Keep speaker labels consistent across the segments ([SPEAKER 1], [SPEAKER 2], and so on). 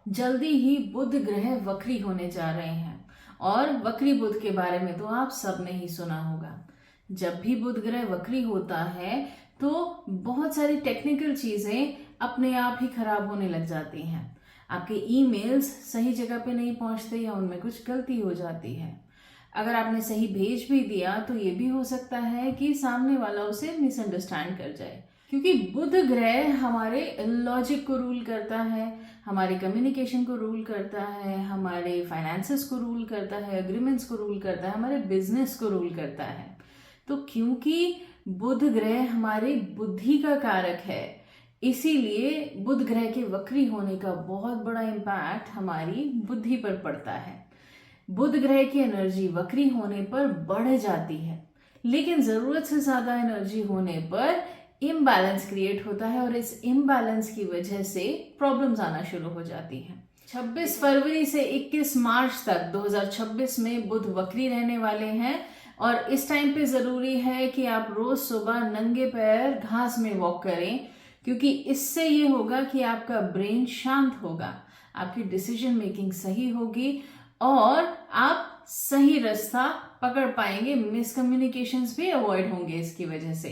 [SPEAKER 1] जल्दी ही बुध ग्रह वक्री होने जा रहे हैं और वक्री बुध के बारे में तो आप सबने ही सुना होगा। जब भी बुध ग्रह वक्री होता है तो बहुत सारी टेक्निकल चीजें अपने आप ही खराब होने लग जाती हैं। आपके ईमेल्स सही जगह पे नहीं पहुंचते या उनमें कुछ गलती हो जाती है। अगर आपने सही भेज भी दिया तो ये भी हो सकता है कि सामने वाला उसे मिसअंडरस्टैंड कर जाए, क्योंकि बुध ग्रह हमारे लॉजिक को रूल करता है, हमारे कम्युनिकेशन को रूल करता है, हमारे फाइनेंसेस को रूल करता है, एग्रीमेंट्स को रूल करता है, हमारे बिजनेस को रूल करता है। तो क्योंकि बुध ग्रह हमारी बुद्धि का कारक है, इसीलिए बुध ग्रह के वक्री होने का बहुत बड़ा इम्पैक्ट हमारी बुद्धि पर पड़ता है। बुध ग्रह की एनर्जी वक्री होने पर बढ़ जाती है, लेकिन जरूरत से ज्यादा एनर्जी होने पर इम्बैलेंस क्रिएट होता है और इस इम्बैलेंस की वजह से प्रॉब्लम्स आना शुरू हो जाती हैं। 26 फरवरी से 21 मार्च तक 2026 में बुध वक्री रहने वाले हैं और इस टाइम पे जरूरी है कि आप रोज सुबह नंगे पैर घास में वॉक करें, क्योंकि इससे ये होगा कि आपका ब्रेन शांत होगा, आपकी डिसीजन मेकिंग सही होगी और आप सही रास्ता पकड़ पाएंगे। मिसकम्युनिकेशंस भी अवॉइड होंगे इसकी वजह से।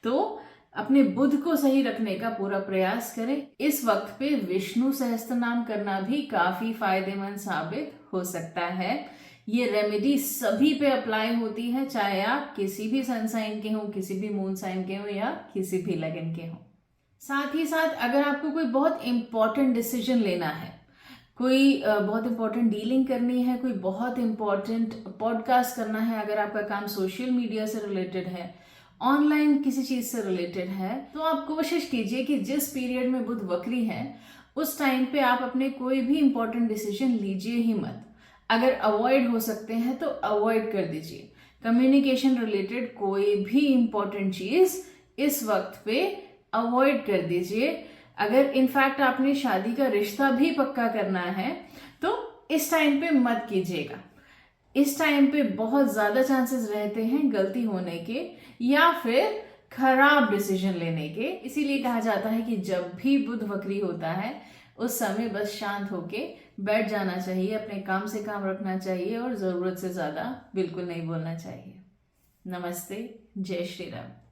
[SPEAKER 1] तो अपने बुध को सही रखने का पूरा प्रयास करें। इस वक्त पे विष्णु सहस्त्रनाम करना भी काफी फायदेमंद साबित हो सकता है। ये रेमेडी सभी पे अप्लाई होती है, चाहे आप किसी भी सन साइन के हो, किसी भी मून साइन के हो या किसी भी लगन के हो। साथ ही साथ अगर आपको कोई बहुत इंपॉर्टेंट डिसीजन लेना है, कोई बहुत इंपॉर्टेंट डीलिंग करनी है, कोई बहुत इंपॉर्टेंट पॉडकास्ट करना है, अगर आपका काम सोशल मीडिया से रिलेटेड है, ऑनलाइन किसी चीज से रिलेटेड है, तो आप कोशिश कीजिए कि जिस पीरियड में बुध वक्री है उस टाइम पे आप अपने कोई भी इंपॉर्टेंट डिसीजन लीजिए ही मत। अगर अवॉइड हो सकते हैं तो अवॉइड कर दीजिए। कम्युनिकेशन रिलेटेड कोई भी इंपॉर्टेंट चीज इस वक्त पे अवॉइड कर दीजिए। अगर इनफैक्ट आपने शादी का रिश्ता भी पक्का करना है तो इस टाइम पे मत कीजिएगा। इस टाइम पे बहुत ज्यादा चांसेस रहते हैं गलती होने के या फिर खराब डिसीजन लेने के। इसीलिए कहा जाता है कि जब भी बुध वक्री होता है उस समय बस शांत होके बैठ जाना चाहिए, अपने काम से काम रखना चाहिए और जरूरत से ज्यादा बिल्कुल नहीं बोलना चाहिए। नमस्ते, जय श्री राम।